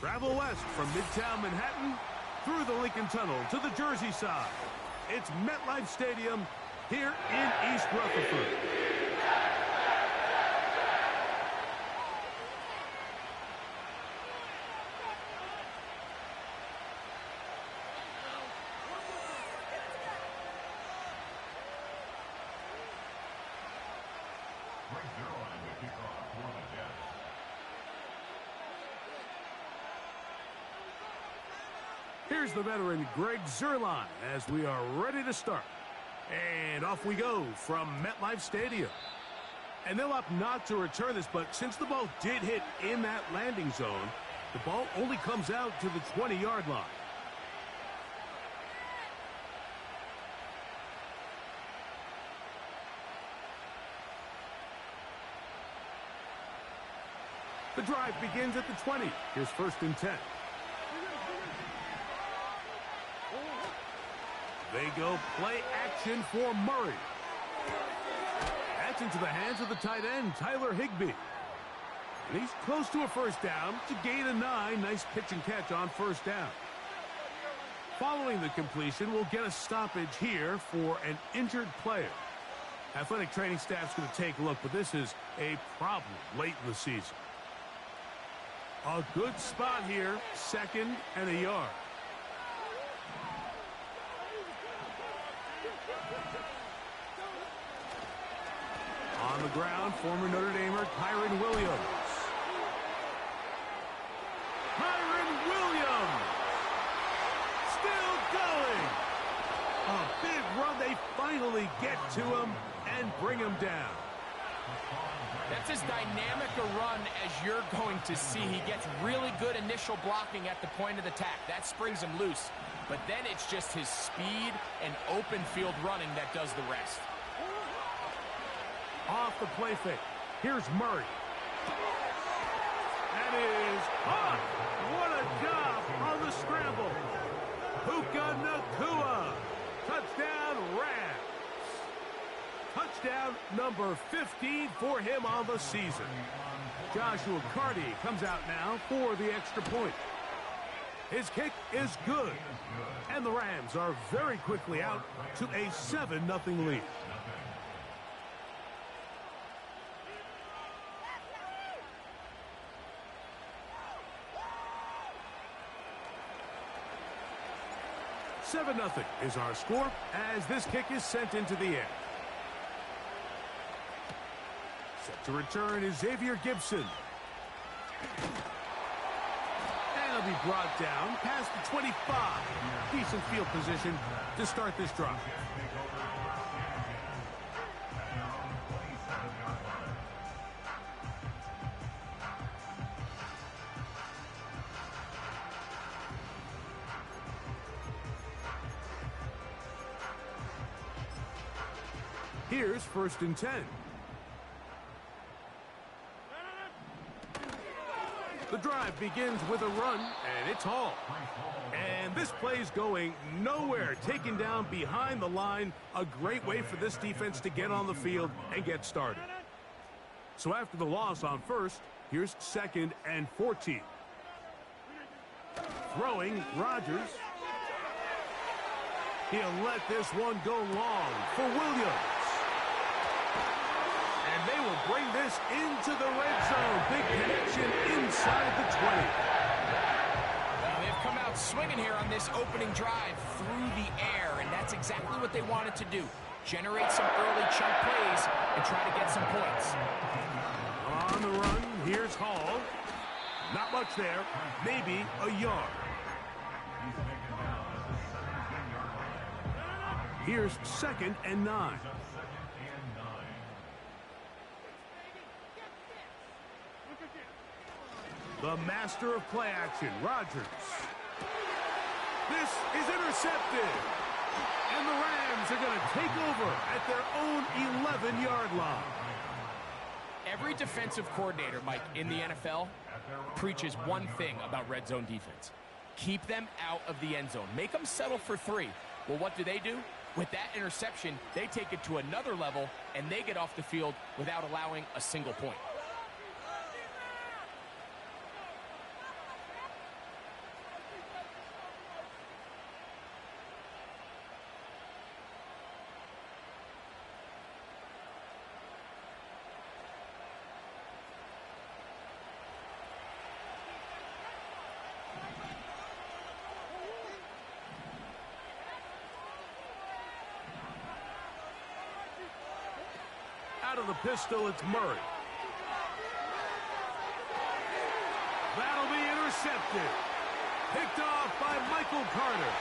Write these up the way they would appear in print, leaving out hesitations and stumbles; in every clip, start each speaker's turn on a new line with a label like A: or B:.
A: Travel west from Midtown Manhattan through the Lincoln Tunnel to the Jersey side. It's MetLife Stadium here in East Rutherford. Here's the veteran Greg Zuerlein as we are ready to start. And off we go from MetLife Stadium. And they'll opt not to return this, but since the ball did hit in that landing zone, the ball only comes out to the 20-yard line. The drive begins at the 20. Here's 1st and 10. They go play action for Murray. That's into the hands of the tight end, Tyler Higbee. And he's close to a 1st down to gain a 9. Nice pitch and catch on 1st down. Following the completion, we'll get a stoppage here for an injured player. Athletic training staff's going to take a look, but this is a problem late in the season. A good spot here, 2nd and a yard. On the ground, former Notre Damer Kyren Williams. Kyren Williams! Still going! A big run. They finally get to him and bring him down.
B: That's as dynamic a run as you're going to see. He gets really good initial blocking at the point of attack. That springs him loose. But then it's just his speed and open field running that does the rest.
A: Off the play fake. Here's Murray. That is caught. What a job on the scramble. Puka Nacua. Touchdown Rams. Touchdown number 15 for him on the season. Joshua Carty comes out now for the extra point. His kick is good. And the Rams are very quickly out to a 7-0 lead. Seven 0 is our score as this kick is sent into the air. Set to return is Xavier Gibson. And he'll be brought down past the 25. Decent field position to start this drive. Here's 1st and 10. The drive begins with a run, and it's Hall. And this play's going nowhere. Taken down behind the line. A great way for this defense to get on the field and get started. So after the loss on 1st, here's 2nd and 14. Throwing, Rodgers. He'll let this one go long for Williams. And they will bring this into the red zone. Big connection inside the 20.
B: Well, they've come out swinging here on this opening drive through the air, and that's exactly what they wanted to do. Generate some early chunk plays and try to get some points.
A: On the run, here's Hall. Not much there, maybe a yard. Here's 2nd and 9. The master of play action, Rodgers. This is intercepted. And the Rams are going to take over at their own 11-yard line.
B: Every defensive coordinator, Mike, in the NFL preaches one thing about red zone defense. Keep them out of the end zone. Make them settle for 3. Well, what do? With that interception, they take it to another level, and they get off the field without allowing a single point.
A: Out of the pistol, it's Murray. That'll be intercepted. Picked off by Michael Carter.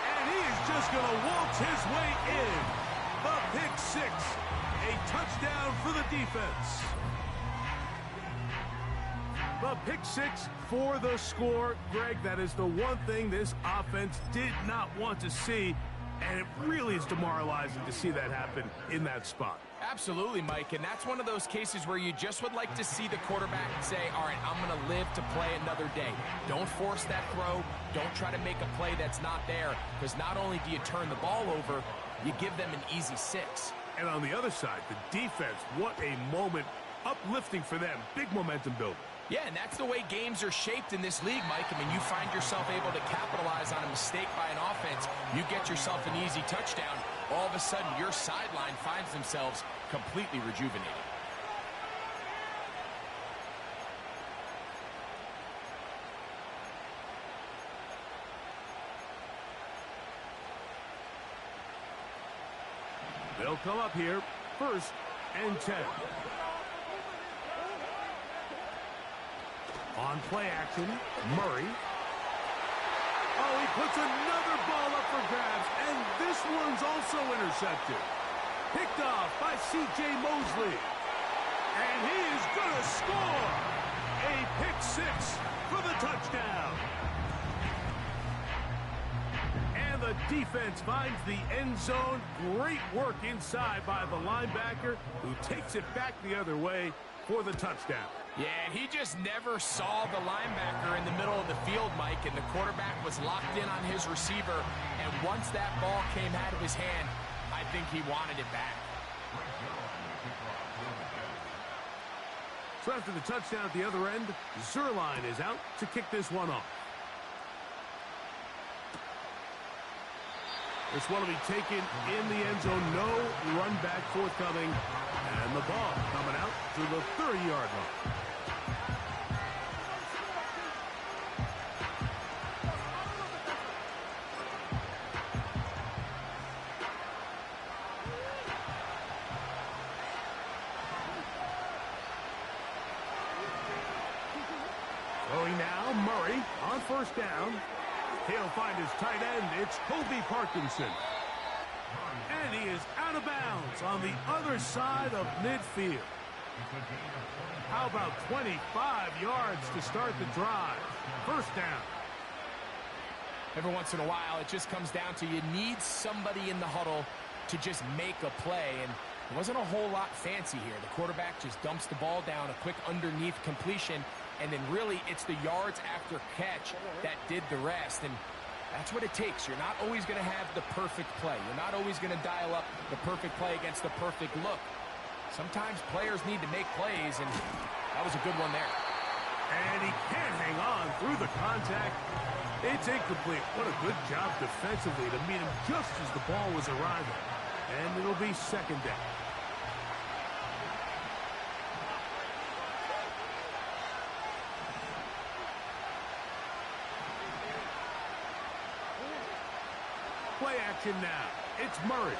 A: And he is just going to waltz his way in. The pick six. A touchdown for the defense. The pick six for the score. Greg, that is the one thing this offense did not want to see, and it really is demoralizing to see that happen in that spot.
B: Absolutely, Mike, and that's one of those cases where you just would like to see the quarterback say, all right, I'm going to live to play another day. Don't force that throw. Don't try to make a play that's not there, because not only do you turn the ball over, you give them an easy six.
A: And on the other side, the defense, what a moment. Uplifting for them. Big momentum builder.
B: Yeah, and that's the way games are shaped in this league, Mike. I mean, you find yourself able to capitalize on a mistake by an offense. You get yourself an easy touchdown. All of a sudden, your sideline finds themselves completely rejuvenated.
A: They'll come up here, 1st and 10. On play action, Murray. Oh, he puts another ball up for grabs, and this one's also intercepted. Picked off by C.J. Mosley. And he is going to score. A pick six for the touchdown. And the defense finds the end zone. Great work inside by the linebacker, who takes it back the other way for the touchdown.
B: Yeah, he just never saw the linebacker in the middle of the field, Mike, and the quarterback was locked in on his receiver, and once that ball came out of his hand, I think he wanted it back.
A: So after the touchdown at the other end, Zerline is out to kick this one off. This one will be taken in the end zone. No run back forthcoming. And the ball coming out to the 30-yard line. Throwing now, Murray on 1st down. He'll find his tight end. It's Kobe Parkinson. And he is out of bounds on the other side of midfield. How about 25 yards to start the drive? 1st down.
B: Every once in a while, it just comes down to you need somebody in the huddle to just make a play, and it wasn't a whole lot fancy here. The quarterback just dumps the ball down, a quick underneath completion, and then really it's the yards after catch that did the rest. And that's what it takes. You're not always going to have the perfect play. You're not always going to dial up the perfect play against the perfect look. Sometimes players need to make plays, and that was a good one there.
A: And he can't hang on through the contact. It's incomplete. What a good job defensively to meet him just as the ball was arriving. And it'll be 2nd down. Play action now. It's Murray.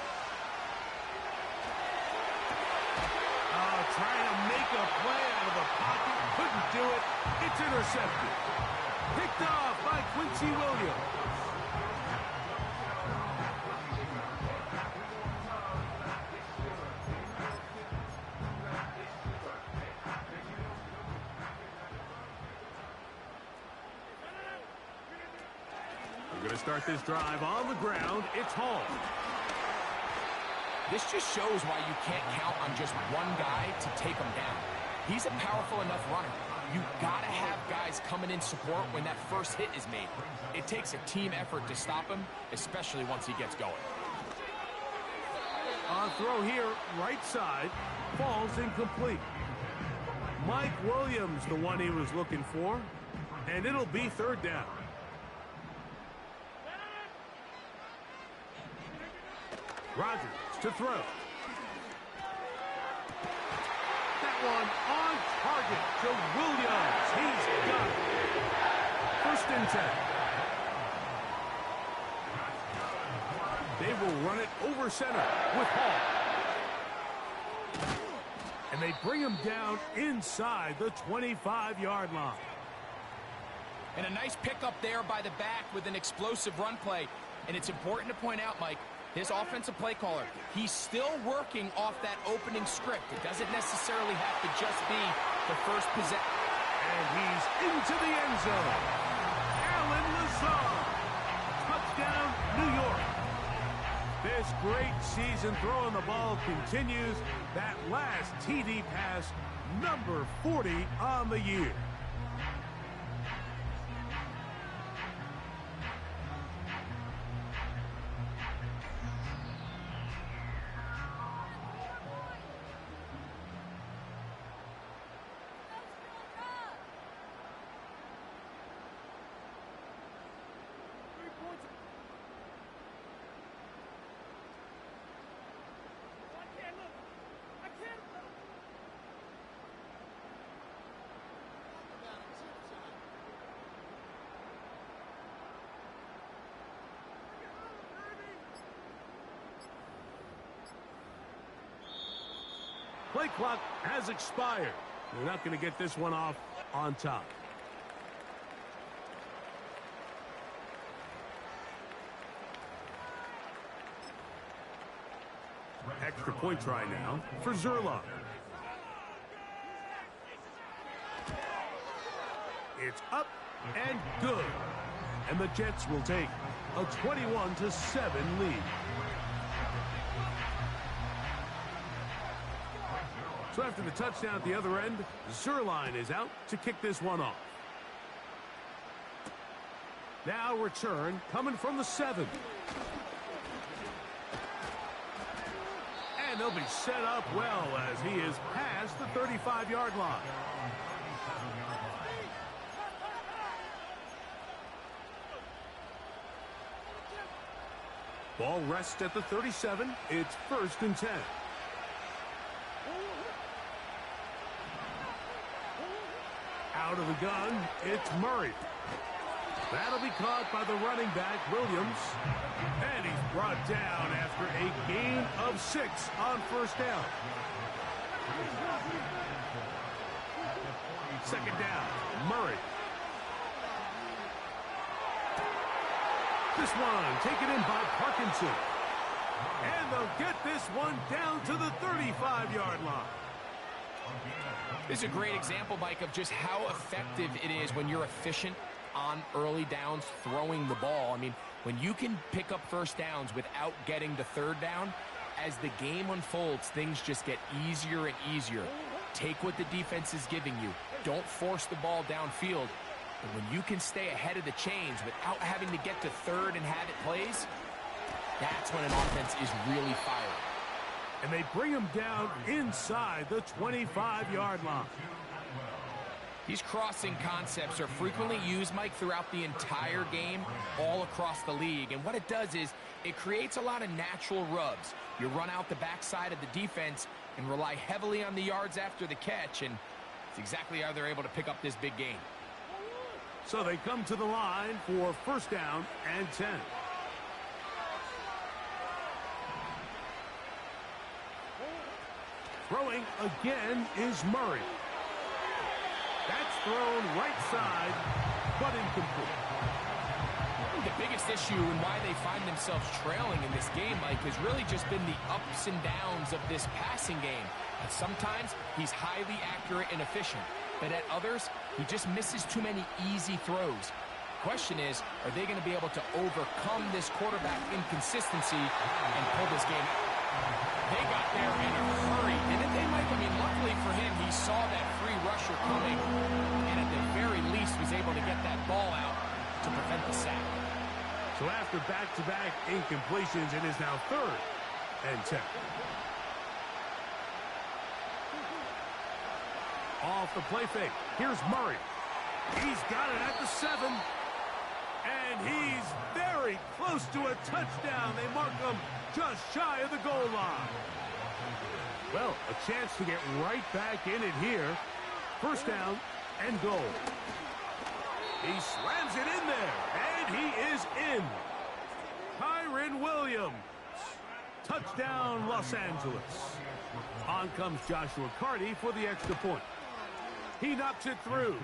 A: Trying to make a play out of the pocket. Couldn't do it. It's intercepted. Picked off by Quincy Williams. We're going to start this drive on the ground. It's Hall.
B: This just shows why you can't count on just one guy to take him down. He's a powerful enough runner. You got to have guys coming in support when that first hit is made. It takes a team effort to stop him, especially once he gets going.
A: On throw here, right side, falls incomplete. Mike Williams, the one he was looking for, and it'll be 3rd down. Rodgers to throw. That one on target to Williams. He's got it. 1st and 10. They will run it over center with Hall. And they bring him down inside the 25-yard line.
B: And a nice pickup there by the back with an explosive run play. And it's important to point out, Mike, this offensive play caller, he's still working off that opening script. It doesn't necessarily have to just be the first possession.
A: And he's into the end zone. Allen Lazard. Touchdown, New York. This great season throwing the ball continues. That last TD pass, number 40 on the year. Play clock has expired. We're not going to get this one off on top. Extra point try now for Zerline. It's up and good. And the Jets will take a 21-7 lead. So after the touchdown at the other end, Zerline is out to kick this one off. Now return coming from the 7. And they'll be set up well as he is past the 35-yard line. Ball rests at the 37. It's 1st and 10. Out of the gun, it's Murray. That'll be caught by the running back, Williams. And he's brought down after a gain of 6 on 1st down. 2nd down, Murray. This one taken in by Parkinson. And they'll get this one down to the 35-yard line.
B: This is a great example, Mike, of just how effective it is when you're efficient on early downs throwing the ball. I mean, when you can pick up 1st downs without getting to 3rd down, as the game unfolds, things just get easier and easier. Take what the defense is giving you. Don't force the ball downfield. But when you can stay ahead of the chains without having to get to 3rd and have it plays, that's when an offense is really firing.
A: And they bring him down inside the 25-yard line.
B: These crossing concepts are frequently used, Mike, throughout the entire game, all across the league. And what it does is it creates a lot of natural rubs. You run out the backside of the defense and rely heavily on the yards after the catch, and it's exactly how they're able to pick up this big gain.
A: So they come to the line for 1st down and 10. Throwing again is Murray. That's thrown right side, but incomplete.
B: The biggest issue and why they find themselves trailing in this game, Mike, has really just been the ups and downs of this passing game. And sometimes he's highly accurate and efficient, but at others, he just misses too many easy throws. The question is, are they going to be able to overcome this quarterback inconsistency and pull this game out? They got there in a hurry, didn't they, Mike? I mean, luckily for him, he saw that free rusher coming, and at the very least was able to get that ball out to prevent the sack.
A: So after back-to-back incompletions, it is now 3rd and 10. Off the play fake. Here's Murray. He's got it at the 7. And he's very close to a touchdown. They mark him just shy of the goal line. Well, a chance to get right back in it here. 1st down and goal. He slams it in there, and he is in. Kyren Williams. Touchdown. Touchdown, Los Angeles. On comes Joshua Carty for the extra point. He knocks it through.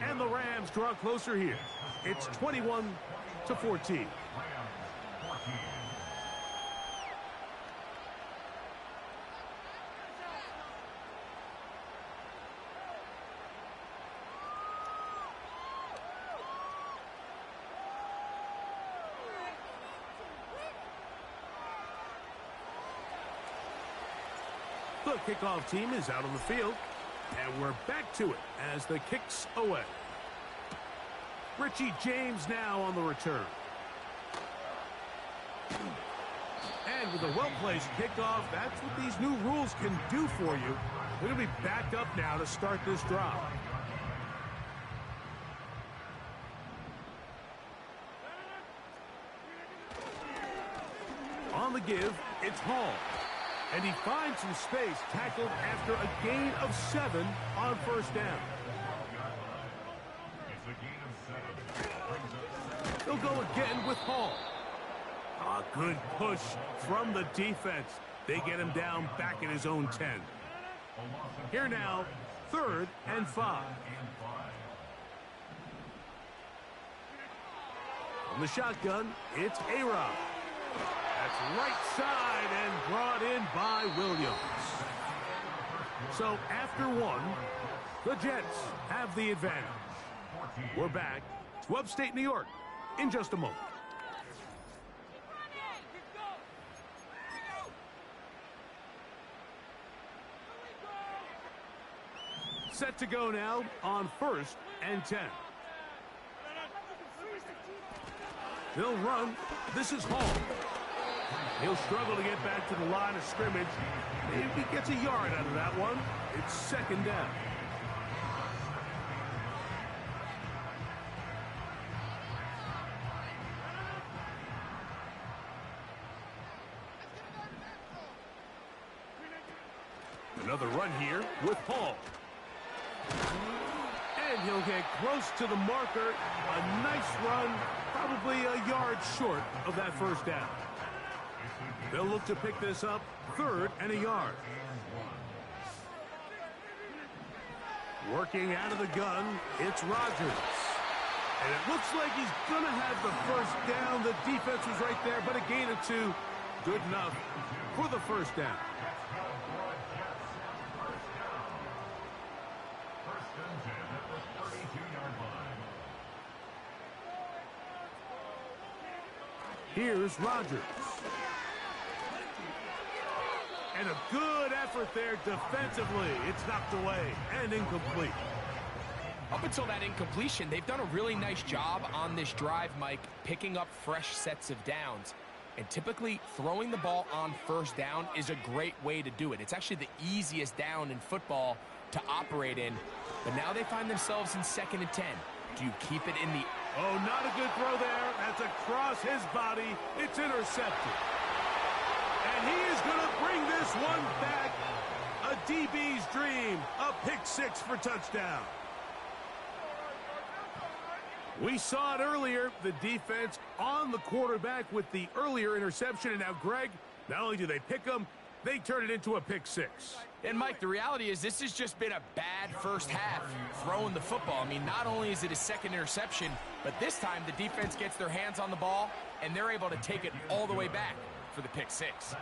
A: And the Rams draw closer here. It's 21-14. The kickoff team is out on the field, and we're back to it as the kick's away. Richie James now on the return. And with a well-placed kickoff, that's what these new rules can do for you. They're going to be back up now to start this drive. On the give, it's Hall. And he finds some space, tackled after a gain of 7 on first down. He'll go again with Hall. A good push from the defense. They get him down back at his own 10. Here now, 3rd and 5. From the shotgun, it's A-Rod. That's right side and brought in by Williams. So after 1, the Jets have the advantage. We're back to upstate New York in just a moment. Set to go now on 1st and 10. They'll run. This is Hall. He'll struggle to get back to the line of scrimmage. Maybe he gets a yard out of that one. It's 2nd down. Another run here with Hall. And he'll get close to the marker. A nice run, probably a yard short of that first down. They'll look to pick this up, 3rd and a yard. Working out of the gun, it's Rodgers. And it looks like he's going to have the first down. The defense was right there, but a gain of 2. Good enough for the first down. Here's Rodgers. And a good effort there defensively. It's knocked away and incomplete.
B: Up until that incompletion, they've done a really nice job on this drive, Mike, picking up fresh sets of downs. And typically, throwing the ball on first down is a great way to do it. It's actually the easiest down in football to operate in. But now they find themselves in 2nd and 10. Do you keep it in the...
A: Oh, not a good throw there. That's across his body. It's intercepted. And he is going to bring this one back. A DB's dream. A pick 6 for touchdown. We saw it earlier. The defense on the quarterback with the earlier interception. And now, Greg, not only do they pick him, they turn it into a pick 6.
B: And, Mike, the reality is this has just been a bad first half throwing the football. I mean, not only is it a 2nd interception, but this time the defense gets their hands on the ball, and they're able to take it all the way back for the pick 6.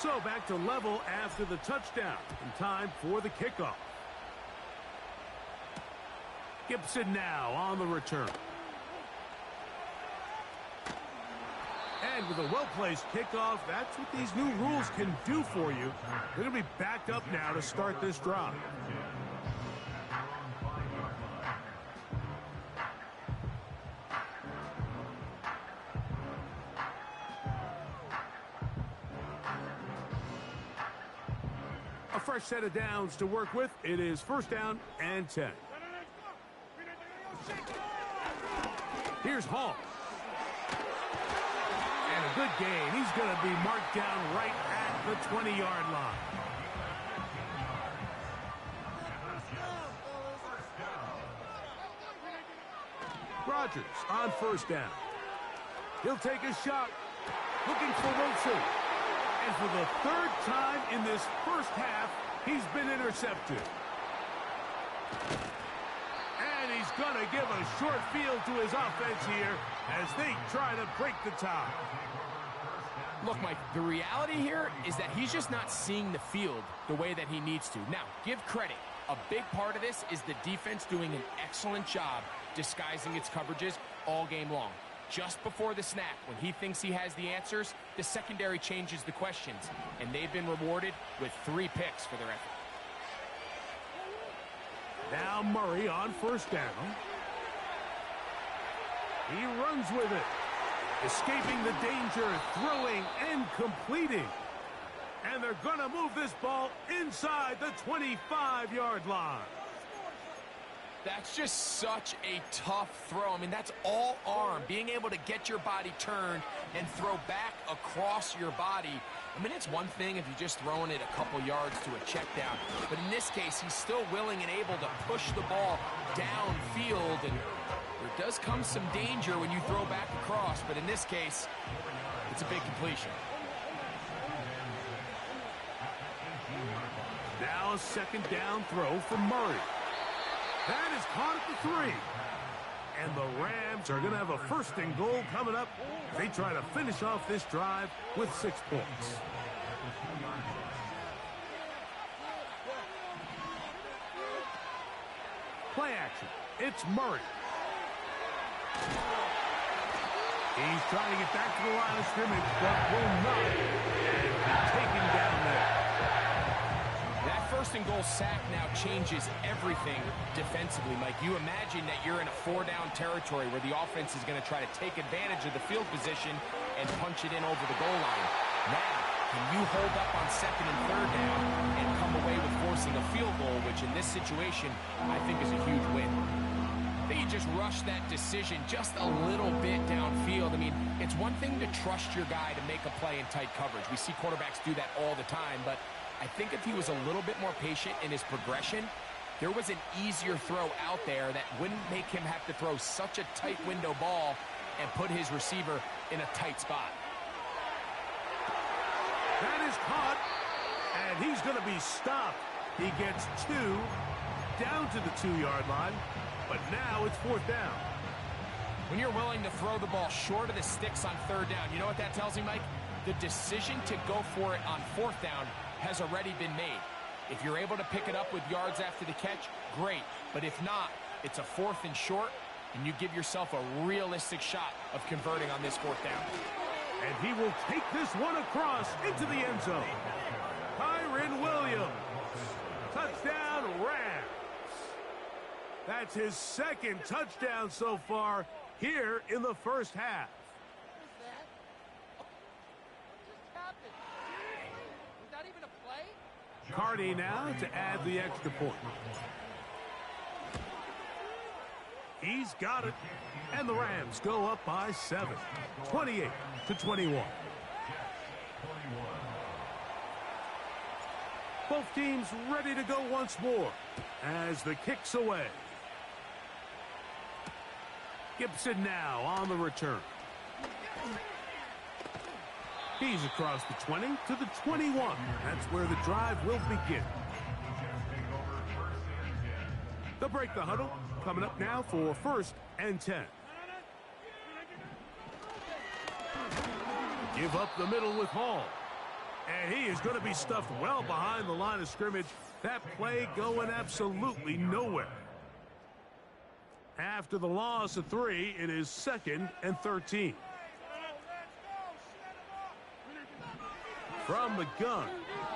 A: So back to level after the touchdown. And time for the kickoff. Gibson now on the return. And with a well-placed kickoff, that's what these new rules can do for you. They're going to be backed up now to start this drive. A fresh set of downs to work with. It is 1st down and 10. Here's Hall. And a good gain. He's going to be marked down right at the 20-yard line. Rodgers on first down. He'll take a shot. Looking for Wilson. And for the third time in this first half, he's been intercepted. And he's going to give a short field to his offense here as they try to break the tie.
B: Look, Mike, the reality here is that he's just not seeing the field the way that he needs to. Now, give credit. A big part of this is the defense doing an excellent job disguising its coverages all game long. Just before the snap, when he thinks he has the answers, the secondary changes the questions, and they've been rewarded with 3 picks for their effort.
A: Now Murray on first down. He runs with it. Escaping the danger, throwing and completing. And they're going to move this ball inside the 25-yard line.
B: That's just such a tough throw. I mean, that's all arm. Being able to get your body turned and throw back across your body. I mean, it's one thing if you're just throwing it a couple yards to a check down. But in this case, he's still willing and able to push the ball downfield. And there does come some danger when you throw back across. But in this case, it's a big completion.
A: Now a second down throw from Murray. That is caught at the 3. And the Rams are going to have a first and goal coming up. They try to finish off this drive with 6 points. Play action. It's Murray. He's trying to get back to the line of scrimmage, but will not. And taken down there.
B: That first and goal sack now changes everything defensively, Mike. You imagine that you're in a 4-down territory where the offense is going to try to take advantage of the field position and punch it in over the goal line. Now, can you hold up on second and third down and come away with forcing a field goal, which in this situation I think is a huge win. I think you just rush that decision just a little bit downfield. I mean, it's one thing to trust your guy to make a play in tight coverage. We see quarterbacks do that all the time, but I think if he was a little bit more patient in his progression, there was an easier throw out there that wouldn't make him have to throw such a tight window ball and put his receiver in a tight spot.
A: That is caught, and he's going to be stopped. He gets 2 down to the 2-yard line, but now it's 4th down.
B: When you're willing to throw the ball short of the sticks on 3rd down, you know what that tells me, Mike? The decision to go for it on 4th down has already been made. If you're able to pick it up with yards after the catch, great. But if not, it's a 4th and short, and you give yourself a realistic shot of converting on this 4th down.
A: And he will take this one across into the end zone. Kyren Williams. Touchdown, Rams. That's his 2nd touchdown so far here in the first half. Cardi now to add the extra point. He's got it. And the Rams go up by 7. 28-21. Both teams ready to go once more as the kick's away. Gibson now on the return. He's across the 20 to the 21. That's where the drive will begin. They'll break the huddle. Coming up now for 1st and 10. Give up the middle with Hall. And he is going to be stuffed well behind the line of scrimmage. That play going absolutely nowhere. After the loss of 3, it is 2nd and 13. From the gun,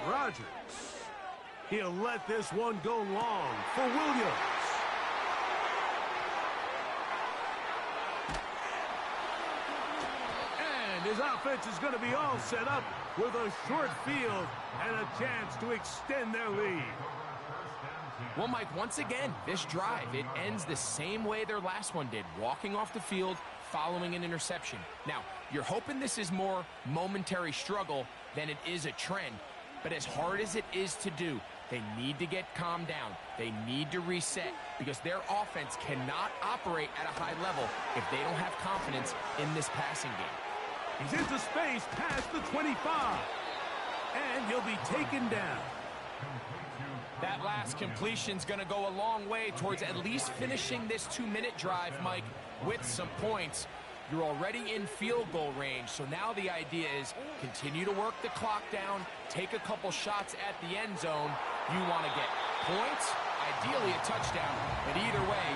A: Rodgers. He'll let this one go long for Williams. And his offense is going to be all set up with a short field and a chance to extend their lead.
B: Well, Mike, once again, this drive, it ends the same way their last one did, walking off the field, following an interception. Now, you're hoping this is more momentary struggle than it is a trend, but as hard as it is to do, they need to get calmed down. They need to reset because their offense cannot operate at a high level if they don't have confidence in this passing game.
A: He's into space past the 25, and he'll be taken down.
B: That last completion's going to go a long way towards at least finishing this 2-minute drive, Mike, with some points. You're already in field goal range, so now the idea is continue to work the clock down, take a couple shots at the end zone. You want to get points, ideally a touchdown, but either way,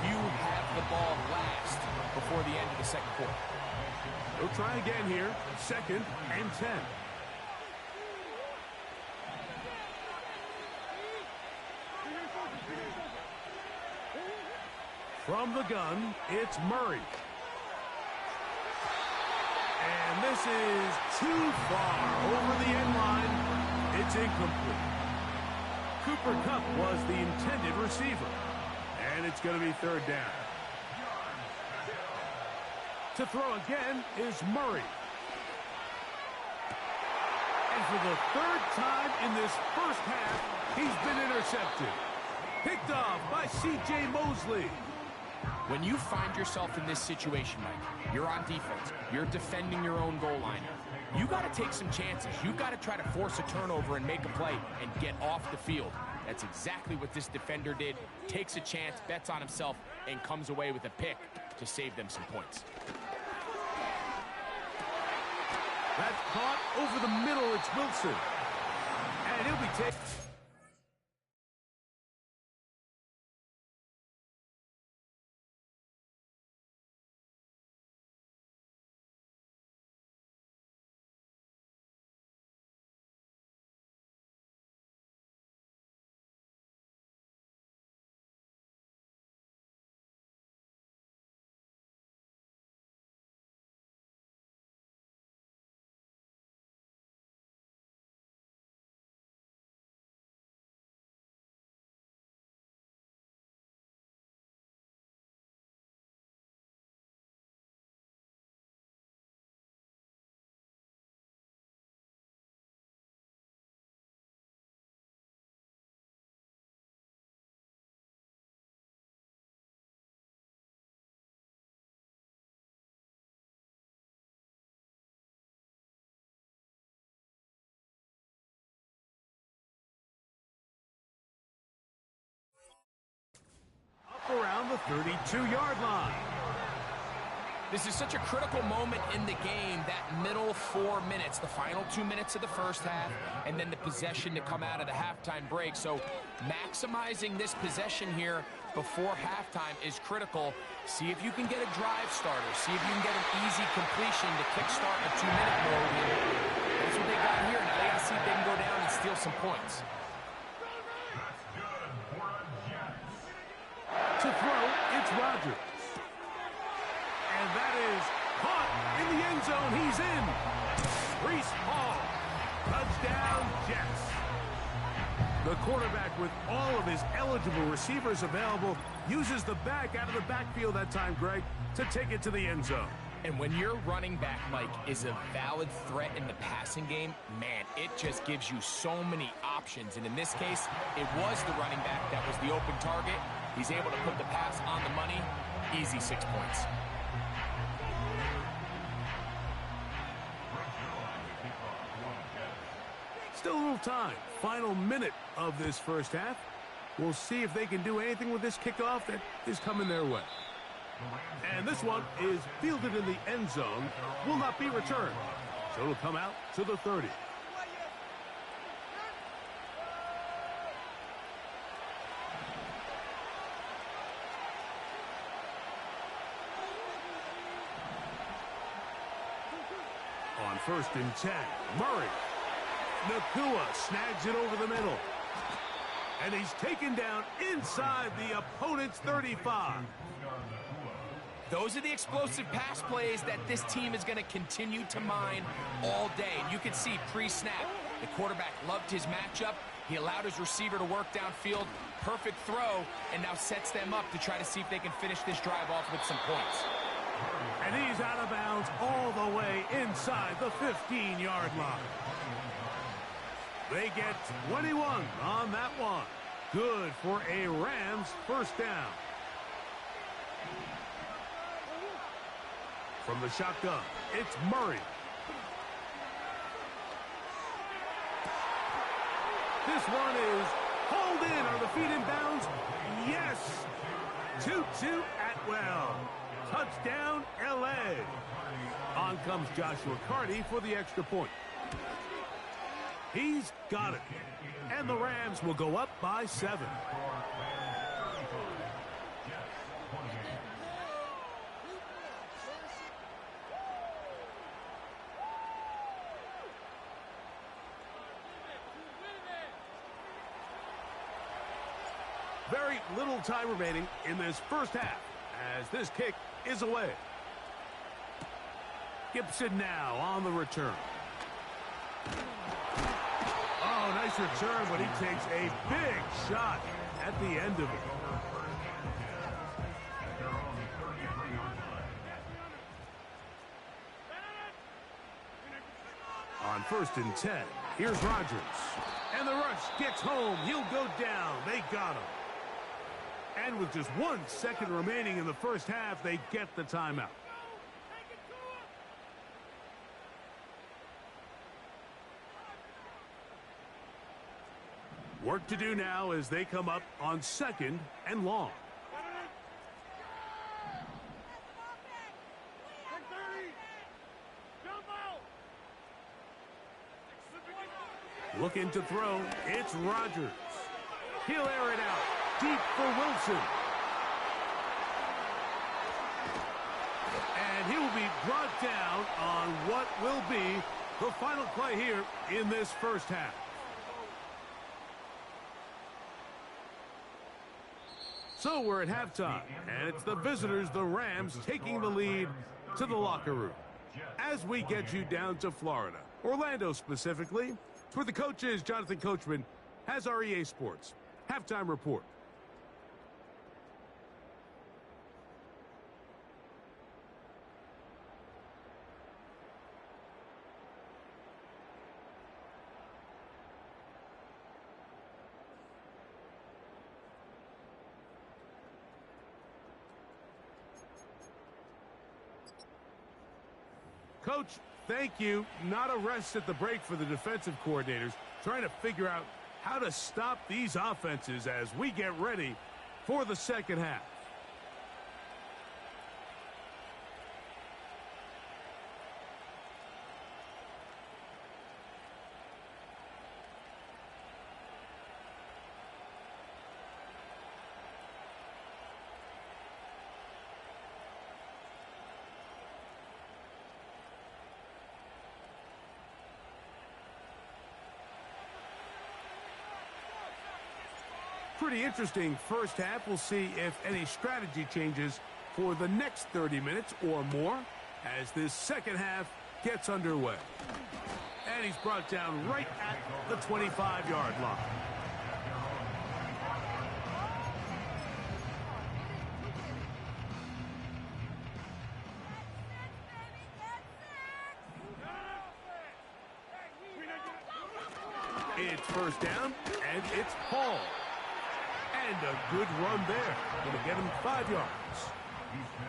B: you have the ball last before the end of the second quarter.
A: We'll try again here, 2nd and 10. From the gun, it's Murray. And this is too far over the end line. It's incomplete. Cooper Kupp was the intended receiver. And it's going to be 3rd down. To throw again is Murray. And for the 3rd time in this first half, he's been intercepted. Picked off by C.J. Mosley.
B: When you find yourself in this situation, Mike, you're on defense, you're defending your own goal line. You got to take some chances. You got to try to force a turnover and make a play and get off the field. That's exactly what this defender did. Takes a chance, bets on himself, and comes away with a pick to save them some points.
A: That's caught over the middle. It's Wilson. And he'll be taken. Around the 32-yard line.
B: This is such a critical moment in the game, that middle 4 minutes, the final 2 minutes of the first half, and then the possession to come out of the halftime break. So maximizing this possession here before halftime is critical. See if you can get a drive starter. See if you can get an easy completion to kickstart a 2-minute mode. That's what they got here. Now they got to see if they can go down and steal some points.
A: To throw, it's Rodgers. And that is caught in the end zone. He's in. Breece Hall. Touchdown, Jets. The quarterback, with all of his eligible receivers available, uses the back out of the backfield that time, Greg, to take it to the end zone.
B: And when your running back, Mike, is a valid threat in the passing game, man, it just gives you so many options. And in this case, it was the running back that was the open target. He's able to put the pass on the money. Easy 6 points.
A: Still a little time. Final minute of this first half. We'll see if they can do anything with this kickoff that is coming their way. And this one is fielded in the end zone. Will not be returned. So it'll come out to the 30. On 1st and 10, Murray. Nakua snags it over the middle. And he's taken down inside the opponent's 35.
B: Those are the explosive pass plays that this team is going to continue to mine all day. And you can see pre-snap, the quarterback loved his matchup. He allowed his receiver to work downfield, perfect throw and now sets them up to try to see if they can finish this drive off with some points.
A: And he's out of bounds all the way inside the 15-yard line. They get 21 on that one. Good for a Rams first down. From the shotgun, it's Murray. This one is hauled in. Are the feet in bounds? Yes. Tutu Atwell. Touchdown, L.A. On comes Joshua Carty for the extra point. He's got it. And the Rams will go up by 7. Very little time remaining in this first half as this kick is away. Gibson now on the return. Oh, nice return, but he takes a big shot at the end of it. On 1st and 10, here's Rodgers. And the rush gets home. He'll go down. They got him. And with just 1 second remaining in the first half, they get the timeout. Work to do now as they come up on 2nd and long. Looking to throw, it's Rodgers. He'll air it out. Deep for Wilson. And he will be brought down on what will be the final play here in this first half. So we're at halftime, and it's the visitors, the Rams, taking the lead to the locker room. As we get you down to Florida, Orlando specifically, for the coaches, Jonathan Coachman has our EA Sports halftime report. Coach, thank you. Not a rest at the break for the defensive coordinators, trying to figure out how to stop these offenses as we get ready for the second half. Pretty interesting first half. We'll see if any strategy changes for the next 30 minutes or more as this second half gets underway. And he's brought down right at the 25-yard line. It's first down, and it's Hall. And a good run there. Going to get him 5 yards.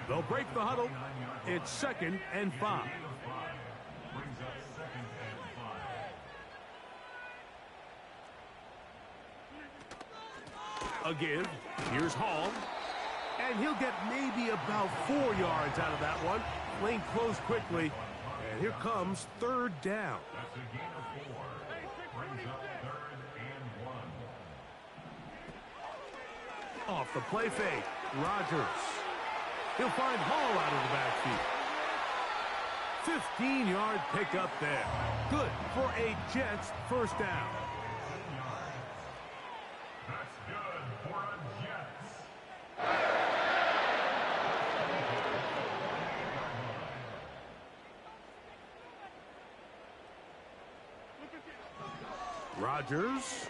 A: They'll break the huddle. It's 2nd and 5. Again, here's Hall. And he'll get maybe about 4 yards out of that one. Lane closed quickly. And here comes 3rd down. Off the play fake, Rodgers. He'll find Hall out of the backfield. 15-yard pickup there. Good for a Jets first down.
C: That's good for a Jets.
A: Rodgers.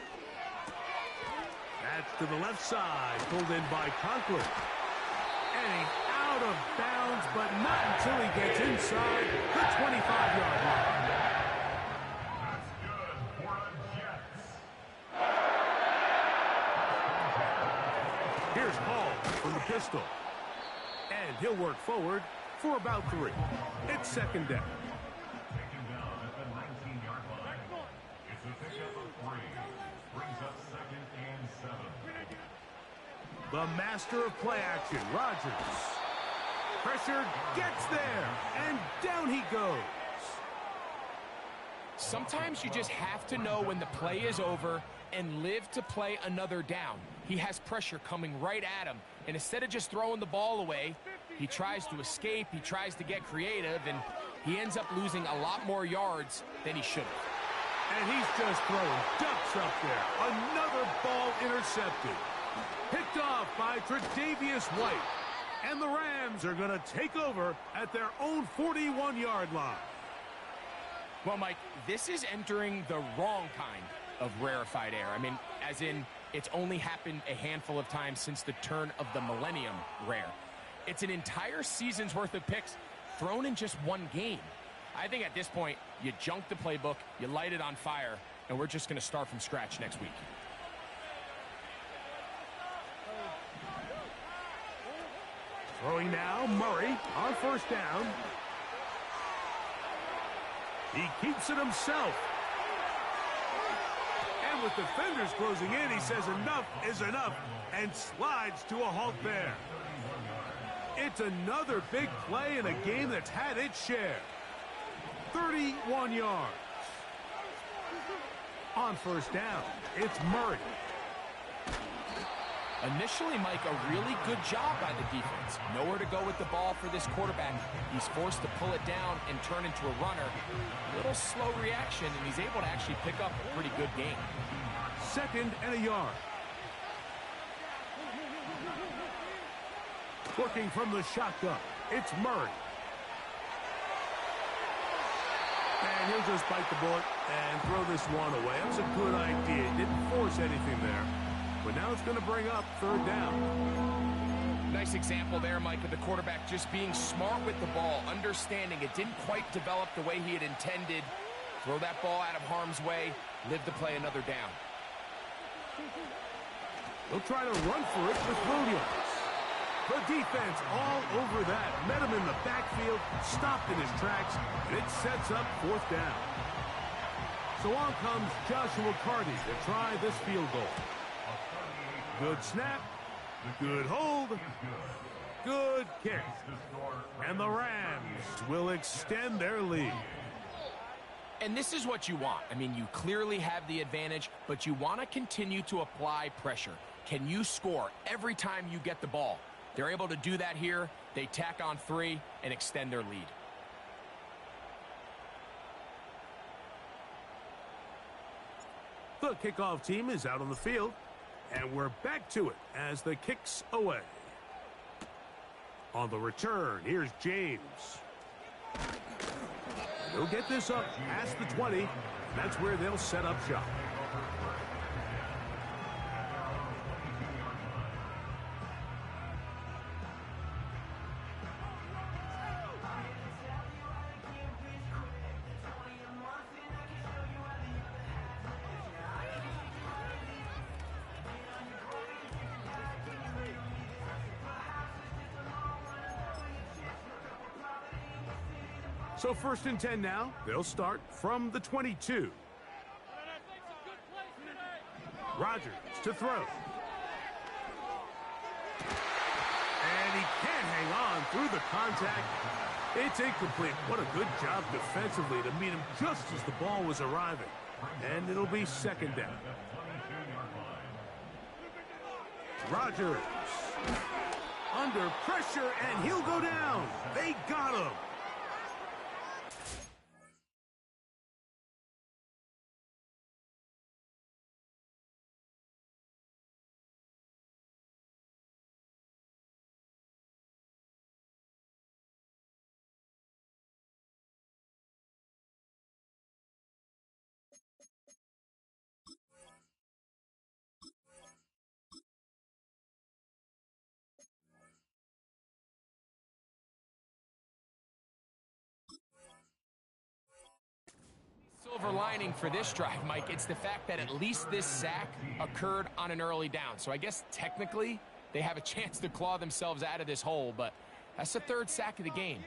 A: That's to the left side, pulled in by Conklin. And he's out of bounds, but not until he gets inside the 25-yard line.
C: That's good for the Jets.
A: Here's Hall from the pistol. And he'll work forward for about 3. It's second down.
C: Taken down at the 19-yard line. It's a pickup of 3. Brings up 2nd and 7.
A: The master of play action, Rodgers. Pressure gets there, and down he goes.
B: Sometimes you just have to know when the play is over and live to play another down. He has pressure coming right at him, and instead of just throwing the ball away, he tries to escape, he tries to get creative, and he ends up losing a lot more yards than he should have.
A: And he's just throwing ducks up there. Another ball intercepted. Picked off by Tre'Davious White. And the Rams are going to take over at their own 41-yard line.
B: Well, Mike, this is entering the wrong kind of rarefied air. I mean, as in, it's only happened a handful of times since the turn of the millennium rare. It's an entire season's worth of picks thrown in just one game. I think at this point, you junk the playbook, you light it on fire, and we're just going to start from scratch next week.
A: Throwing now, Murray on first down. He keeps it himself. And with defenders closing in, he says enough is enough and slides to a halt there. It's another big play in a game that's had its share. 31 yards. On first down, it's Murray.
B: Initially, Mike, a really good job by the defense. Nowhere to go with the ball for this quarterback. He's forced to pull it down and turn into a runner. A little slow reaction, and he's able to actually pick up a pretty good game.
A: 2nd and a yard. Working from the shotgun, it's Murray. And he'll just bite the bullet and throw this one away. That was a good idea. He didn't force anything there. But now it's going to bring up 3rd down.
B: Nice example there, Mike, of the quarterback just being smart with the ball, understanding it didn't quite develop the way he had intended. Throw that ball out of harm's way, live to play another down.
A: They'll try to run for it with Williams. The defense all over that. Met him in the backfield, stopped in his tracks, and it sets up 4th down. So on comes Joshua Carty to try this field goal. Good snap, good hold, good kick. And the Rams will extend their lead.
B: And this is what you want. I mean, you clearly have the advantage, but you want to continue to apply pressure. Can you score every time you get the ball? They're able to do that here. They tack on 3 and extend their lead.
A: The kickoff team is out on the field. And we're back to it as the kick's away. On the return, here's James. He'll get this up past the 20. That's where they'll set up shop. So 1st and 10 now. They'll start from the 22. Rodgers to throw. And he can't hang on through the contact. It's incomplete. What a good job defensively to meet him just as the ball was arriving. And it'll be 2nd down. Rodgers under pressure, and he'll go down. They got him.
B: silver lining for this drive, Mike. It's the fact that at least this sack occurred on an early down. So I guess technically they have a chance to claw themselves out of this hole, but that's the third sack of the game.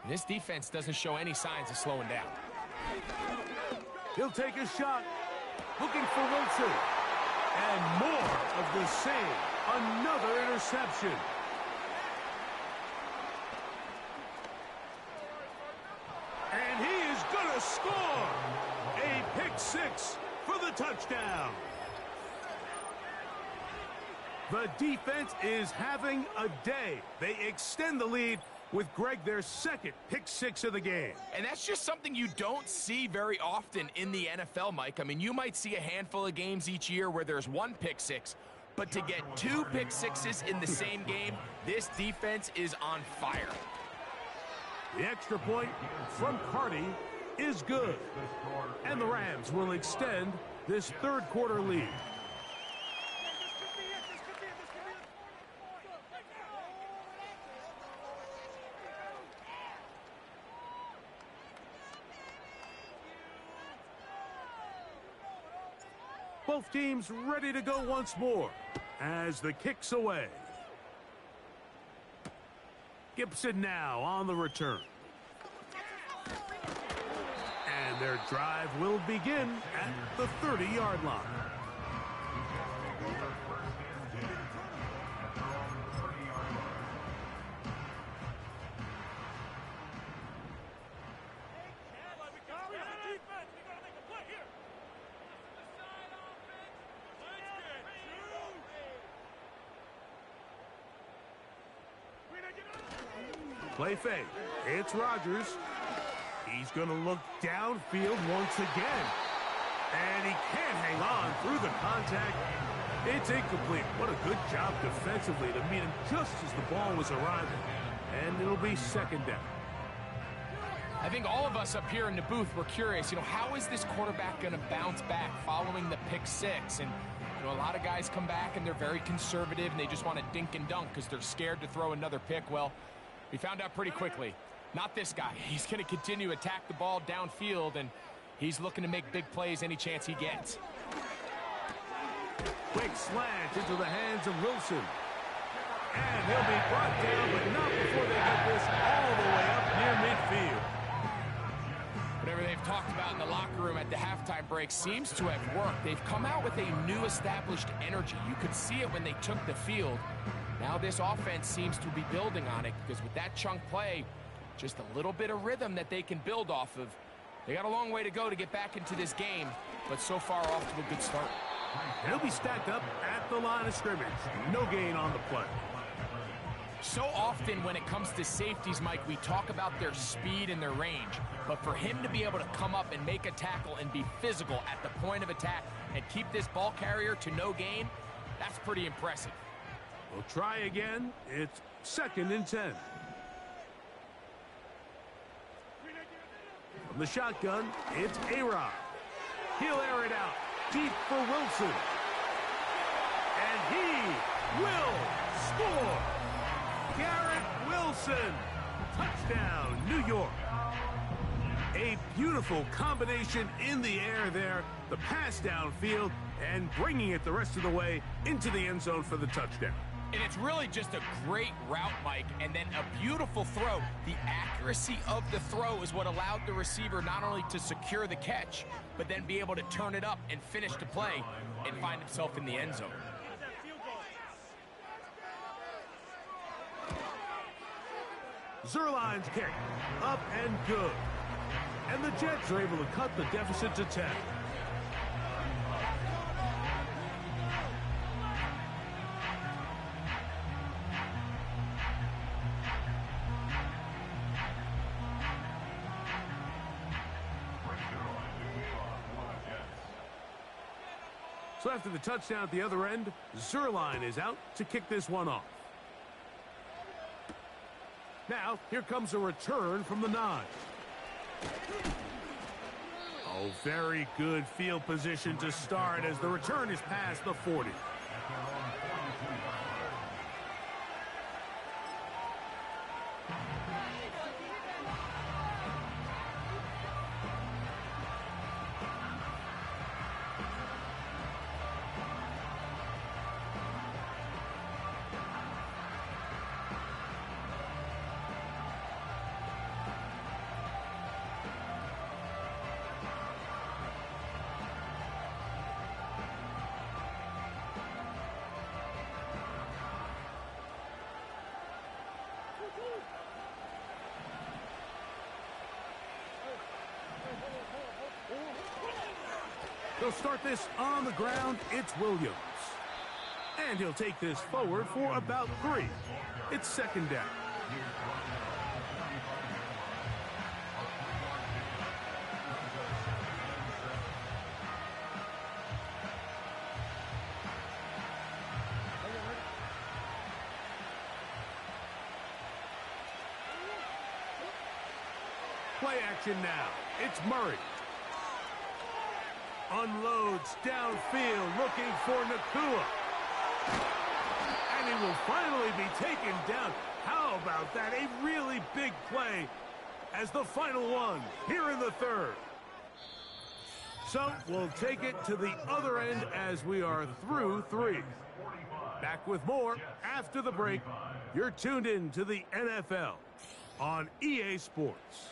B: And this defense doesn't show any signs of slowing down.
A: He'll take a shot, looking for Wilson. And more of the same. Another interception. And he is going to score. A pick six for the touchdown. The defense is having a day. They extend the lead with Greg their second pick six of the game.
B: And that's just something you don't see very often in the NFL, Mike. I mean, you might see a handful of games each year where there's one pick six, but to get two pick sixes in the same game, this defense is on fire.
A: The extra point from Carty is good. And the Rams will extend this third quarter lead. Both teams ready to go once more as the kick's away. Gibson now on the return. And their drive will begin at the 30-yard line. Play fake. It's Rodgers. He's going to look downfield once again. And he can't hang on through the contact. It's incomplete. What a good job defensively to meet him just as the ball was arriving. And it'll be second down.
B: I think all of us up here in the booth were curious, how is this quarterback going to bounce back following the pick six? And, a lot of guys come back and they're very conservative and they just want to dink and dunk because they're scared to throw another pick. Well, we found out pretty quickly. Not this guy. He's going to continue to attack the ball downfield, and he's looking to make big plays any chance he gets.
A: Quick slant into the hands of Wilson. And he'll be brought down, but not before they get this all the way up near midfield.
B: Whatever they've talked about in the locker room at the halftime break seems to have worked. They've come out with a new established energy. You could see it when they took the field. Now this offense seems to be building on it because with that chunk play, just a little bit of rhythm that they can build off of. They got a long way to go to get back into this game, but so far off to a good start.
A: They'll be stacked up at the line of scrimmage. No gain on the play.
B: So often when it comes to safeties, Mike, we talk about their speed and their range. But for him to be able to come up and make a tackle and be physical at the point of attack and keep this ball carrier to no gain, that's pretty impressive.
A: We'll try again. It's second and 10. From the shotgun, it's A-Rod. He'll air it out deep for Wilson. And he will score. Garrett Wilson. Touchdown, New York. A beautiful combination in the air there. The pass downfield and bringing it the rest of the way into the end zone for the touchdown.
B: And it's really just a great route, Mike, and then a beautiful throw. The accuracy of the throw is what allowed the receiver not only to secure the catch, but then be able to turn it up and finish the play and find himself in the end zone.
A: Zerline's kick, up and good. And the Jets are able to cut the deficit to 10. So after the touchdown at the other end, Zerline is out to kick this one off. Now, here comes a return from the 9. Oh, very good field position to start as the return is past the 40. They'll start this on the ground. It's Williams. And he'll take this forward for about 3. It's second down. Play action now. It's Murray. Unloads downfield looking for Nakua. And he will finally be taken down. How about that? A really big play as the final one here in the third. So we'll take it to the other end as we are through 3. Back with more after the break. You're tuned in to the NFL on EA Sports.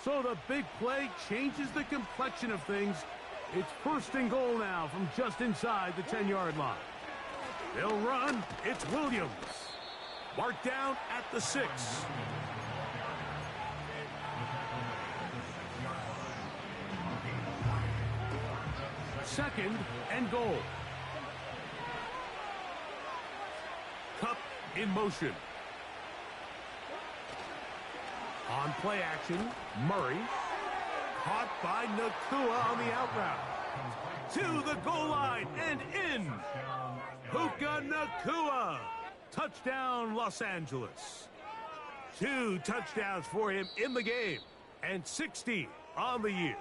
A: So the big play changes the complexion of things. It's first and goal now from just inside the 10-yard line. They'll run. It's Williams. Marked down at the 6. Second and goal. Cup in motion. On play action, Murray. Caught by Nakua on the out route. To the goal line and in. Puka Nakua. Touchdown, Los Angeles. 2 touchdowns for him in the game. And 60 on the year.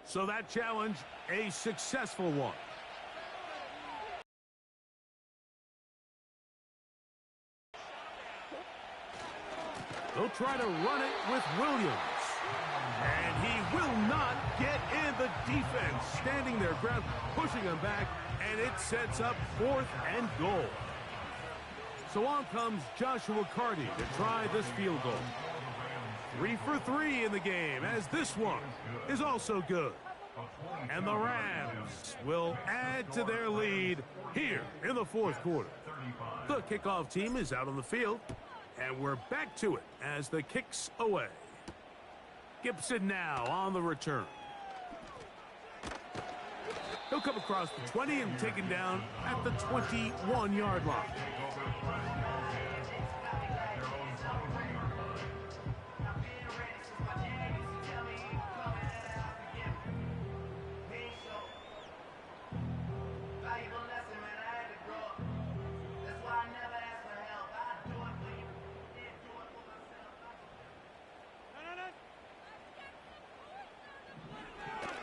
A: So that challenge, a successful one. They'll try to run it with Williams. And he will not get in. The defense standing their ground, pushing him back, and it sets up 4th and goal. So on comes Joshua Carty to try this field goal. 3 for 3 in the game, as this one is also good. And the Rams will add to their lead here in the 4th quarter. The kickoff team is out on the field. And we're back to it as the kick's away. Gibson now on the return. He'll come across the 20 and taken down at the 21-yard line.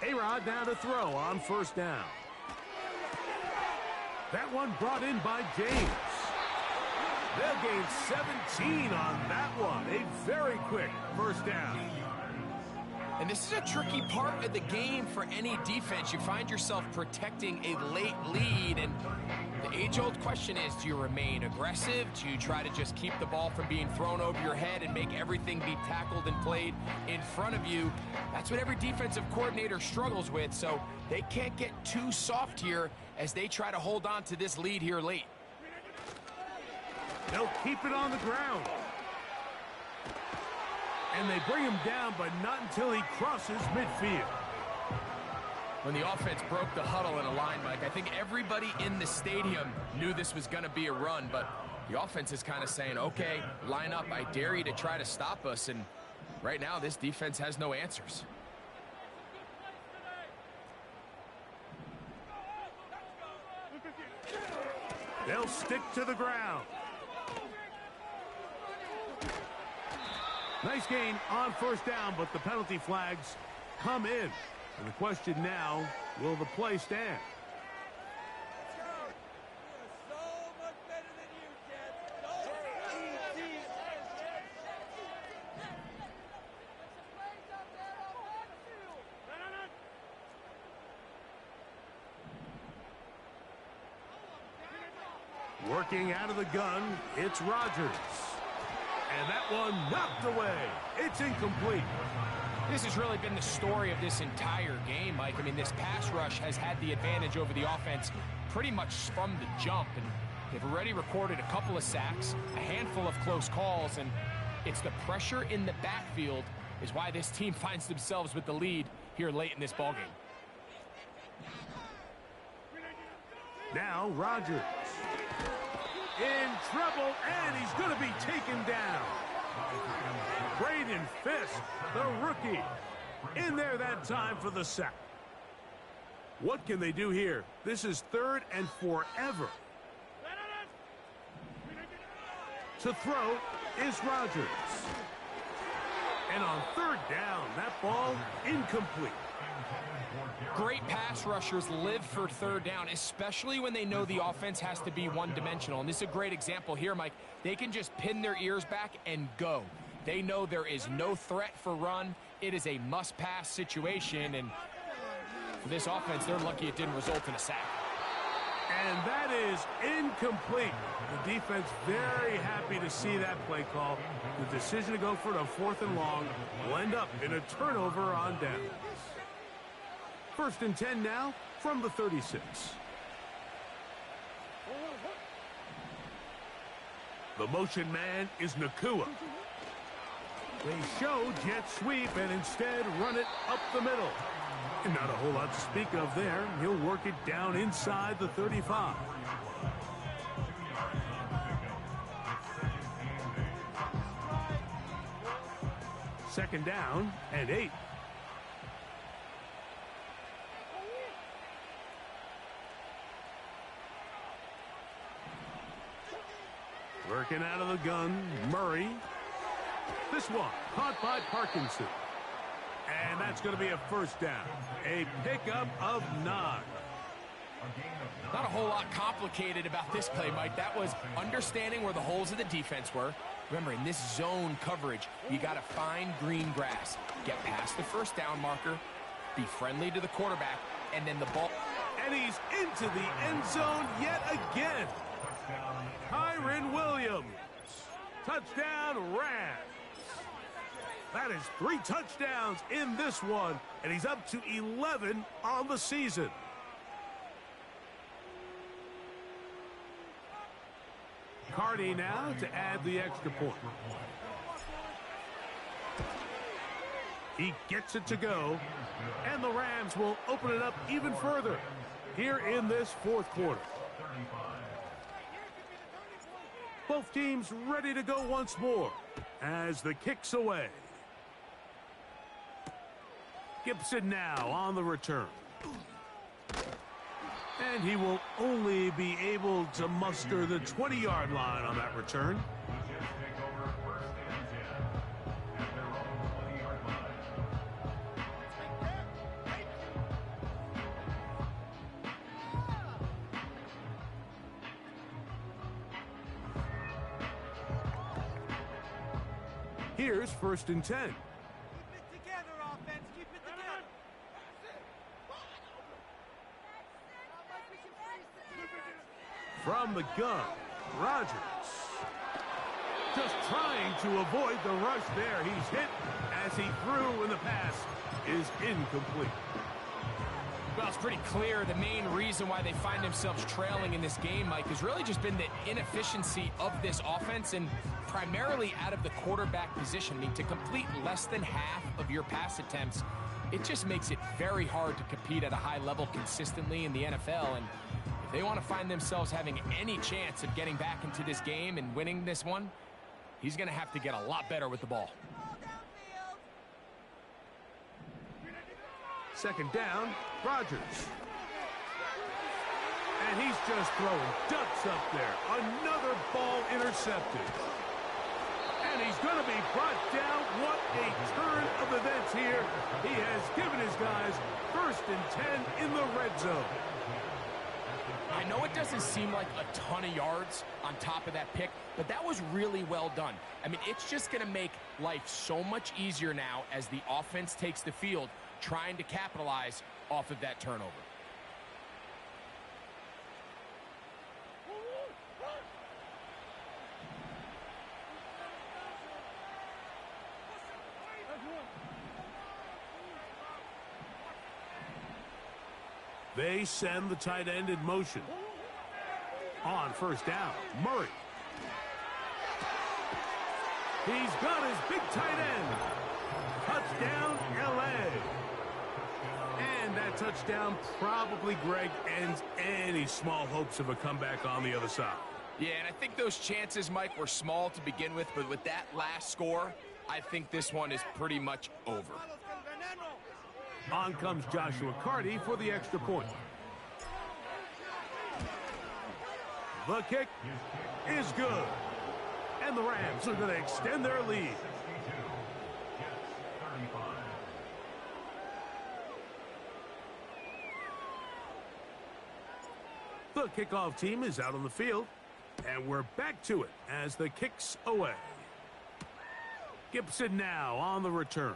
A: A-Rod down to throw on first down. That one brought in by James. They'll gain 17 on that one. A very quick first down.
B: And this is a tricky part of the game for any defense. You find yourself protecting a late lead, and the age-old question is, do you remain aggressive? Do you try to just keep the ball from being thrown over your head and make everything be tackled and played in front of you? That's what every defensive coordinator struggles with, so they can't get too soft here as they try to hold on to this lead here late.
A: They'll keep it on the ground. And they bring him down, but not until he crosses midfield.
B: When the offense broke the huddle in a line, Mike, I think everybody in the stadium knew this was going to be a run, but the offense is kind of saying, okay, line up, I dare you to try to stop us, and right now this defense has no answers.
A: They'll stick to the ground. Nice gain on first down, but the penalty flags come in. And the question now, will the play stand? Working out of the gun, it's Rodgers. And that one knocked away. It's incomplete.
B: This has really been the story of this entire game, Mike. I mean, this pass rush has had the advantage over the offense pretty much from the jump, and they've already recorded a couple of sacks, a handful of close calls, and it's the pressure in the backfield is why this team finds themselves with the lead here late in this ballgame.
A: Now Rodgers in trouble, and he's going to be taken down. Braden Fisk, the rookie, in there that time for the sack. What can they do here? This is 3rd and forever. To throw is Rodgers. And on 3rd down, that ball incomplete.
B: Great pass rushers live for 3rd down, especially when they know the offense has to be one-dimensional. And this is a great example here, Mike. They can just pin their ears back and go. They know there is no threat for run. It is a must-pass situation, and for this offense, they're lucky it didn't result in a sack.
A: And that is incomplete. The defense very happy to see that play call. The decision to go for it on 4th and long will end up in a turnover on down. 1st and 10 now from the 36. The motion man is Nakua. They show jet sweep and instead run it up the middle. And not a whole lot to speak of there. He'll work it down inside the 35. Second down and 8. Working out of the gun, Murray. This one caught by Parkinson. And that's going to be a 1st down. A pickup of 9.
B: Not a whole lot complicated about this play, Mike. That was understanding where the holes of the defense were. Remember, in this zone coverage, you got to find green grass. Get past the 1st down marker, be friendly to the quarterback, and then the ball.
A: And he's into the end zone yet again. Kyren Williams. Touchdown, Rams. That is 3 touchdowns in this one, and he's up to 11 on the season. Cardi now to add the extra point. He gets it to go, and the Rams will open it up even further here in this 4th quarter. Both teams ready to go once more as the kick's away. Gibson now on the return. And he will only be able to muster the 20-yard line on that return. Here's 1st and 10. From the gun, Rodgers. Just trying to avoid the rush there. He's hit as he threw, and the pass is incomplete.
B: Well, it's pretty clear the main reason why they find themselves trailing in this game, Mike, has really just been the inefficiency of this offense and primarily out of the quarterback position. I mean, to complete less than half of your pass attempts, it just makes it very hard to compete at a high level consistently in the NFL. And if they want to find themselves having any chance of getting back into this game and winning this one, he's going to have to get a lot better with the ball.
A: Second down, Rodgers. And he's just throwing ducks up there. Another ball intercepted. And he's going to be brought down. What a turn of events here. He has given his guys 1st and 10 in the red zone.
B: I know it doesn't seem like a ton of yards on top of that pick, but that was really well done. I mean, it's just going to make life so much easier now as the offense takes the field, trying to capitalize off of that turnover.
A: They send the tight end in motion. On first down, Murray. He's got his big tight end. Touchdown, L.A. And that touchdown probably, Greg, ends any small hopes of a comeback on the other side.
B: Yeah, and I think those chances, Mike, were small to begin with, but with that last score, I think this one is pretty much over.
A: On comes Joshua Carty for the extra point. The kick is good. And the Rams are going to extend their lead. The kickoff team is out on the field. And we're back to it as the kick's away. Gibson now on the return.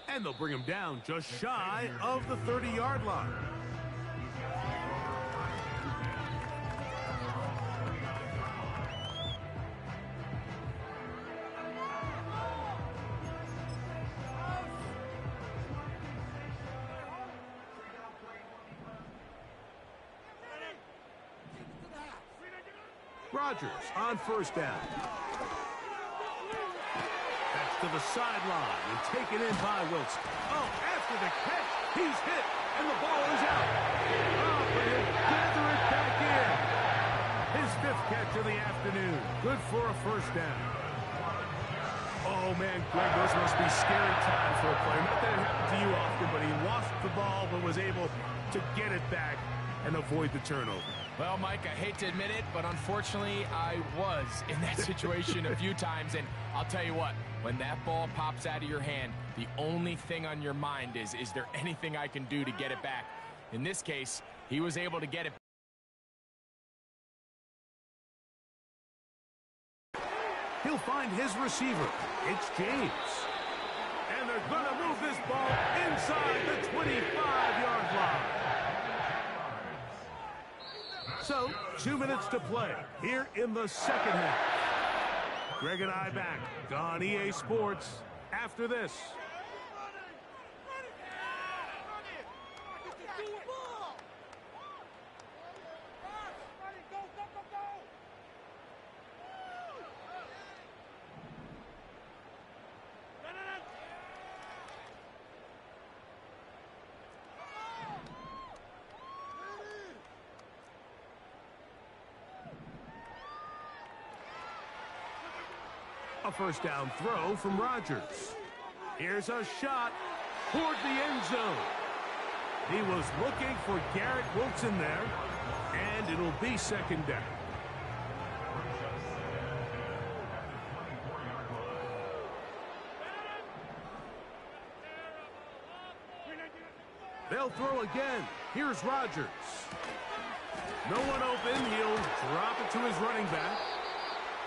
A: And they'll bring him down just shy of the 30-yard line. Rodgers on first down. That's to the sideline and taken in by Wilson. Oh, after the catch, he's hit, and the ball is out. Oh, but he'll gather it back in. His 5th catch of the afternoon. Good for a first down. Oh, man, Greg, those must be scary times for a player. Not that it happened to you often, but he lost the ball but was able to get it back and avoid the turnover.
B: Well, Mike, I hate to admit it, but unfortunately, I was in that situation a few times. And I'll tell you what, when that ball pops out of your hand, the only thing on your mind is there anything I can do to get it back? In this case, he was able to get it.
A: He'll find his receiver. It's James. And they're going to move this ball inside the 25-yard line. So, 2 minutes to play here in the second half. Greg and I back on EA Sports after this. A first down throw from Rodgers. Here's a shot toward the end zone. He was looking for Garrett Wilson there, and it'll be second down. They'll throw again. Here's Rodgers. No one open. He'll drop it to his running back.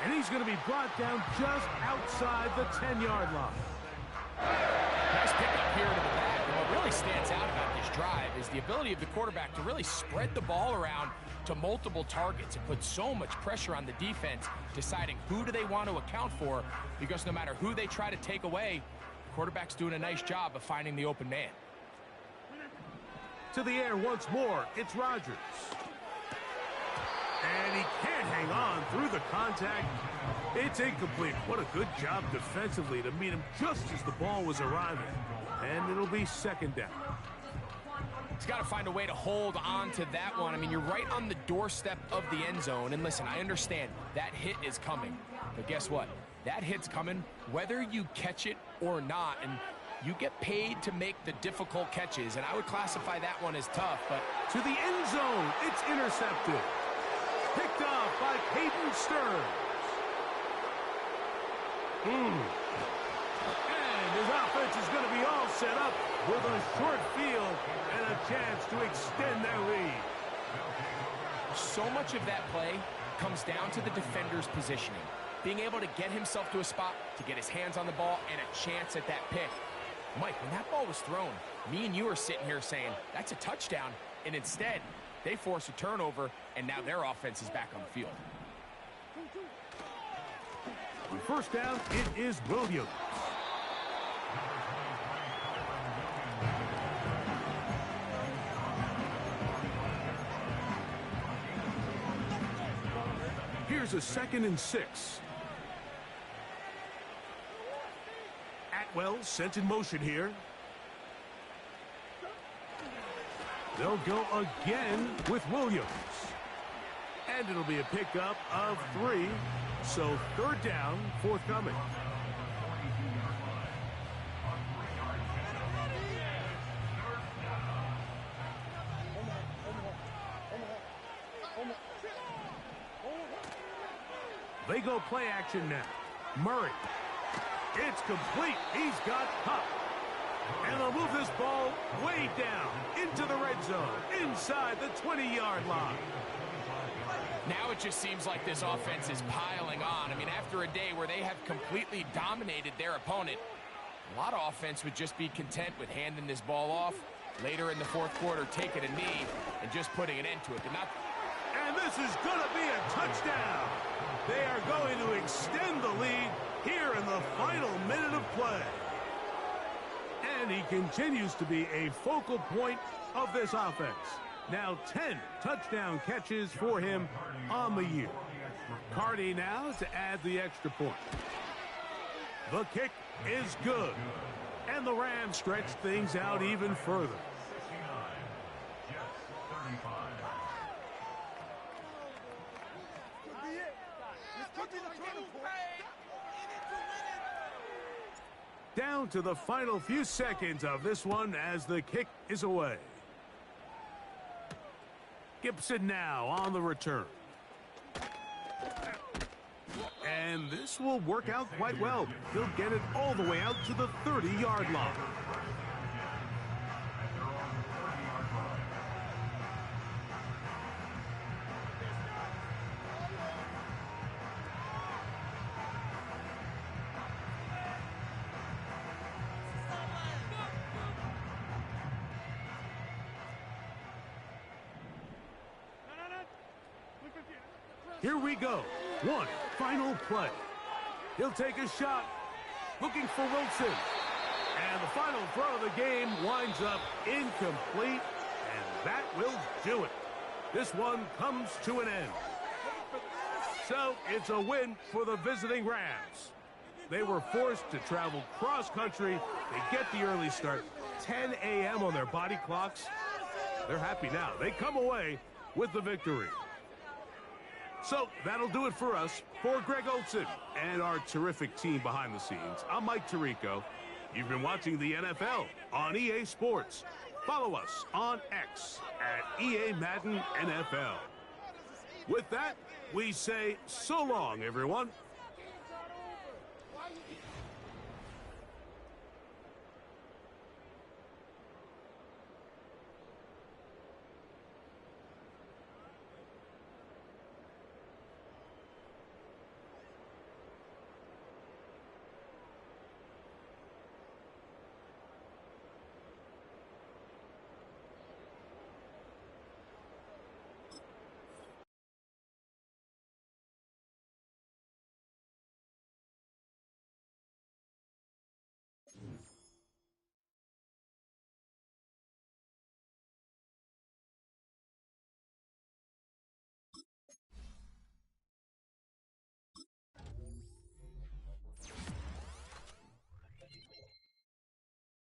A: And he's going to be brought down just outside the 10-yard line.
B: Nice pickup here to the back. And what really stands out about this drive is the ability of the quarterback to really spread the ball around to multiple targets and put so much pressure on the defense, deciding who do they want to account for, because no matter who they try to take away, the quarterback's doing a nice job of finding the open man.
A: To the air once more, it's Rodgers. And he can't hang on through the contact. It's incomplete. What a good job defensively to meet him just as the ball was arriving. And it'll be second down.
B: He's got to find a way to hold on to that one. I mean, you're right on the doorstep of the end zone. And listen, I understand that hit is coming. But guess what? That hit's coming whether you catch it or not. And you get paid to make the difficult catches. And I would classify that one as tough. But
A: to the end zone, it's intercepted. Picked off by Peyton Stearns. And his offense is going to be all set up with a short field and a chance to extend their lead.
B: So much of that play comes down to the defender's positioning. Being able to get himself to a spot, to get his hands on the ball, and a chance at that pick. Mike, when that ball was thrown, me and you are sitting here saying, that's a touchdown. And instead, they force a turnover, and now their offense is back on the field.
A: On first down, it is Williams. Here's a 2nd and 6. Atwell sent in motion here. They'll go again with Williams. And it'll be a pickup of 3. So 3rd down, forthcoming. They go play action now. Murray. It's complete. He's got Hupp. And they'll move this ball way down into the red zone, inside the 20-yard line.
B: Now it just seems like this offense is piling on. I mean, after a day where they have completely dominated their opponent, a lot of offense would just be content with handing this ball off. Later in the 4th quarter, taking a knee and just putting an end to it.
A: And this is going to be a touchdown. They are going to extend the lead here in the final minute of play. And he continues to be a focal point of this offense. Now 10 touchdown catches for him on the year. Cardi now to add the extra point. The kick is good. And the Rams stretch things out even further. Down to the final few seconds of this one as the kick is away. Gibson now on the return. And this will work out quite well. He'll get it all the way out to the 30-yard line. Here we go. One final play. He'll take a shot, looking for Wilson. And the final throw of the game winds up incomplete, and that will do it. This one comes to an end. So it's a win for the visiting Rams. They were forced to travel cross-country. They get the early start, 10 a.m. on their body clocks. They're happy now. They come away with the victory. So that'll do it for us. For Greg Olson and our terrific team behind the scenes, I'm Mike Tirico. You've been watching the NFL on EA Sports. Follow us on X at EA Madden NFL. With that, we say so long, everyone.